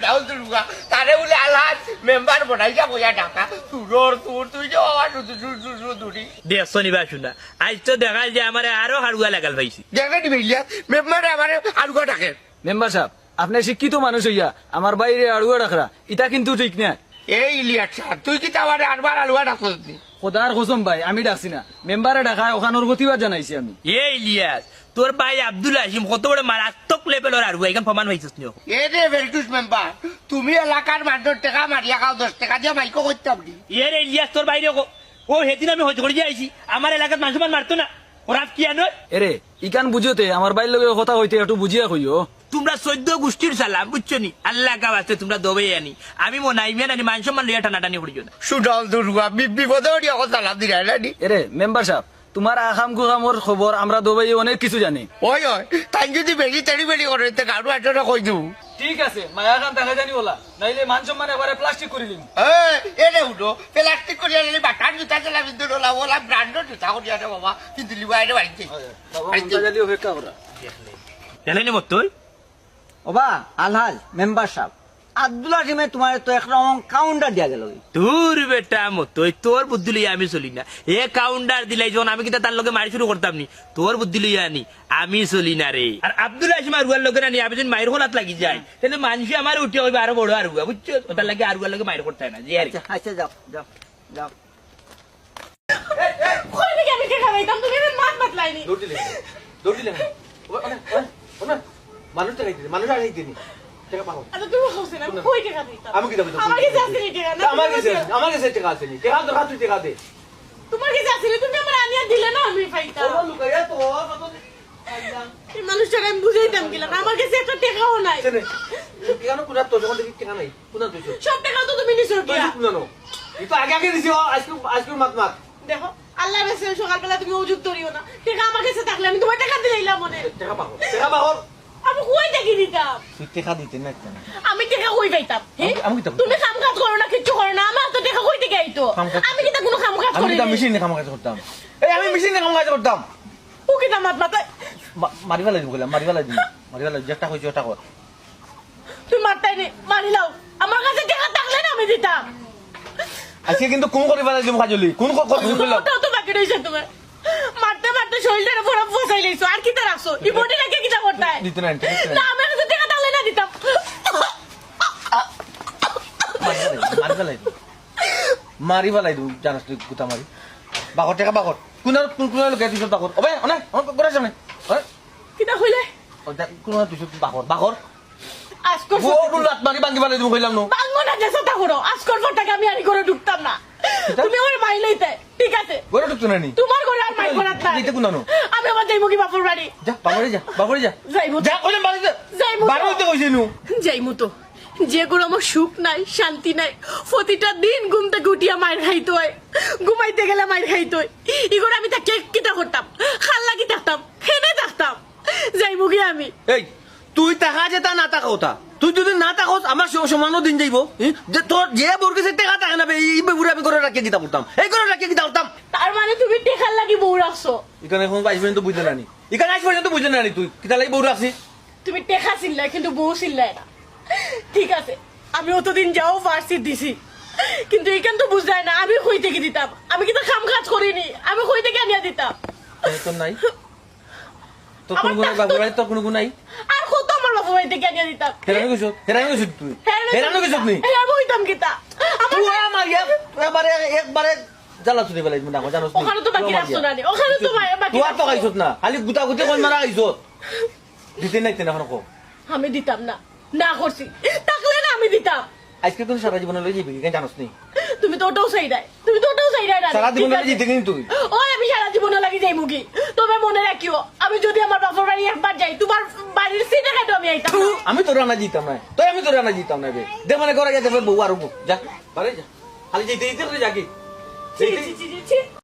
সুদাও দুর্গা তারে বলে আলহাজ মেম্বার বনাইয়া বইয়া টাকা তুরোর তুর তুই যে বাবা দুরি দেখছো নিবা শুনা আজ তো দেখা যায় আমার আরো হাড়ুয়া লাগাল পাইছি দেখে দিবি ইলিয়া মেম্বারে আমার আলগা টাকে মেম্বার সাহেব আপনি শিক্ষিত মানুষ হইয়া আমার বাইরে আড়ুয়া রাখরা এটা কিন্তু ঠিক না। এই ইলিয়া তুই কি আমার আরবার আলুয়া ডাকছিস খোদার কসম ভাই আমি ডাকছি না, মেম্বারে ডাকা ওখানোর প্রতিবাদ জানাইছি আমি। এ ইলিয়াস তোর ভাই আব্দুল হাসিম কত বড় মারাত্মক লেভেলের হাড়ুয়া এখান প্রমাণ হয়েছিস নিও এ রে ভেলটুস মেম্বার তুমি এলাকার মানুষ টাকা মারিয়া খাও 10 টাকা দিয়ে মাইকো করতাম নি এ রে ইলিয়াস তোর বাইরে ও সেদিন আমি হজ করে দিয়ে আইছি আমার এলাকার মানুষ মারতো না ওরা কি আনো এরে ইকান বুঝতে আমার বাইর লগে কথা হইতে একটু বুঝিয়া কইও। তোমরা 14 গোষ্ঠীর সালাম বুঝছো নি আল্লাহ কা বাস্তে তোমরা দবে আনি আমি মনাইমিয়া নানি মান সম্মান লইয়া টানাটানি করিও না সুদাও দুর্গা বিপদে ওরি কথা লাভ দিরা নানি এরে মেম্বার সাহেব তোমার আখাম কুখামর খবর আমরা দবাই অনেক কিছু জানি। ওই তাই যদি বেশি তেড়ি বেড়ি করে গাড়ু একটা কই দেবো। ঠিক আছে মায়া খান দেখা জানি বলা নাইলে মান সম্মান এবারে প্লাস্টিক করে দিন। এরে উঠো প্লাস্টিক করে আনলে বাটার জুতা চালা কিন্তু ওলা ব্র্যান্ডের জুতা করে আনে বাবা কিন্তু লিবা এটা বাড়িতে অপেক্ষা করা জানেনি মত তুই ওবা আলহাজ মেম্বার সাহেব আব্দুল হাসিমে তোমার তো একরকম কাউন্টার দিয়া গেল। তোর বেটা মত তোর বুদ্ধি লইয়া আমি চলি না এ কাউন্টার দিলাই যখন আমি কিন্তু তার লগে মারি শুরু করতাম নি তোর বুদ্ধি লইয়া আনি আমি চলি না রে। আর আব্দুল হাসিম আরুয়ার লগে আনি আমি যদি মায়ের হলাত লাগি যায় তাহলে মানুষ আমার উঠে হইবে আরো বড় আরুয়া বুঝছো ওটার লাগে আরুয়ার লগে মায়ের করতে হয় না যে আর কি। আচ্ছা যাও যাও যাও কই থেকে আমি টাকা পাইতাম তুমি এর মাত বাতলাইনি দৌড় দিলে মানুষ টাকা দিতে মানুষ আগে দিতে টাকা পাবো আচ্ছা তুমি হোসেন আমি কই টাকা দিতাম আমি কি দেবো আমার কাছে আছে নি টাকা না আমার কাছে টাকা আছে নি টাকা তো হাত তুই টাকা দে তোমার কাছে আছে নি তুমি আমার আনিয়া দিলে না আমি পাইতাম লুকাইয়া তো এই মানুষটাকে আমি বুঝাইতাম কিলা আমার কাছে একটা টাকাও নাই কেন কোনা তো যখন দেখি টাকা নাই কোনা তুই সব টাকা তো তুমি নিছো কি কোনা নো এই তো আগে দিছি আইসক্রিম মাত মাত দেখো আল্লাহ রাসূল সকালবেলা তুমি ওযুত করিও না টাকা আমার কাছে থাকলে আমি তোমার টাকা দিলাম মনে টাকা পাবো আমি কই টাকা দিতাম তুই টাকা দিতে না কেন আমি টাকা কই পাইতাম আমি কি তুমি কাম কাজ করো না কিছু করো না আমার তো টাকা কই থেকে আইতো আমি কি তা কোনো কাম কাজ করি না মেশিনে কাম কাজ করতাম এই আমি মেশিনে কাম কাজ করতাম ও কি দামাত মাথায় মারিবা লাগি বললাম মারিবা লাগি যেটা হইছে ওটা কর তুই মারতাই নে মারি লাও আমার কাছে টাকা থাকলে না আমি দিতাম আজকে কিন্তু কোন করিবা লাগি কাজলি কোন করলাম ওটাও তো বাকি রইছে তোমার মারতে মারতে শরীরটা পুরো ফসাই লইছো আর কিটা রাখছো এই বডি নাকি কিটা করতে দিতে না না আমার কাছে টাকা থাকলে না দিতাম মারিবা লাগি জানাস তুই গুতা মারি বাকর টাকা বাকর কোন লোক তুই বাকর ওবে অনেক আমার করে সামনে কিটা হইলে কোন তুই বাকর আজকর লাত মারি বাঙ্গি বানাই দিব কইলাম না বাঙ্গো না যে সতা করো আজকর ফটাকে আমি আর করে ঢুকতাম না তুমি আমার মাই লইতে ঠিক আছে গরে ঢুকতো না নি তোমার ঘরে আর মাই করাত না দিতে কোন আমি আমার যাইমু কি বাপুর বাড়ি যা বাবরে যা যাইমু যা কইলাম বাড়ি যা যাইমু বাড়ি হইতে কইছি নু যাইমু তো যেগুলো আমার সুখ নাই শান্তি নাই প্রতিটা দিন ঘুম থেকে উঠিয়া মায়ের খাইতে হয় ঘুমাইতে গেলে মায়ের খাইতে হয় এগুলো আমি তা কেক কিটা করতাম খাল্লা কি থাকতাম খেনে থাকতাম যাইমু কি আমি এই তুই টাকা যেটা না টাকা ওটা তুই যদি না টাকা আমার সমানও দিন যাইব যে তোর যে বর্গেছে টাকা টাকা না এই বেগুড়ে আমি করে রাখিয়ে দিতে পারতাম এই করে রাখিয়ে দিতে পারতাম তার মানে তুমি টেকার লাগি বউ রাখছো এখানে এখন বাইশ পর্যন্ত বুঝতে নানি এখানে আজ পর্যন্ত বুঝতে নানি তুই কিতা লাগি বউ রাখছি তুমি টেকা চিল্লাই কিন্তু বউ চিল্লাই না ঠিক আছে আমি অতদিন যাও ফার্সি দিছি কিন্তু এখান তো বুঝায় না আমি কই থেকে দিতাম আমি কিন্তু কাম কাজ করিনি আমি কই থেকে আনিয়া দিতাম তোর নাই তোর কোনো গুণ বাবু নাই তোর কোনো গুণ নাই আর কত আমার বাবু বাড়ি থেকে আনিয়া দিতাম হেরানো গেছো তুই হেরানো গেছো তুই আমি হইতাম কিতা আমার তুই আমার একবারে জ্বালা চুরি বেলাই না জানোস ওখানে তো বাকি রাখছো না ওখানে তো বাকি তুই আর তো খাইছত না খালি গুতা গুতি কই মারা খাইছত দিতে নাই তেনা এখন কো আমি দিতাম না না করছি থাকলে না আমি দিতাম আজকে তুই সারা জীবন লই যাবি কেন জানোস নি তুমি তো ওটাও চাই নাই তুমি তো ওটাও চাই নাই সারা জীবন লই জিতে কিন্তু তুই ওই আমি সারা জীবন লাগি যাই মুগি তবে মনে রাখিও আমি যদি আমার বাপের বাড়ি একবার যাই তোমার বাড়ির সিটে কাটো আমি আইতাম আমি তোর রানা জিতাম না তুই আমি তোর রানা জিতাম না বে দে মানে করে যেতে বউ আর যা বারে যা খালি যেতে যেতে যা কি ছি ছি ছি ছি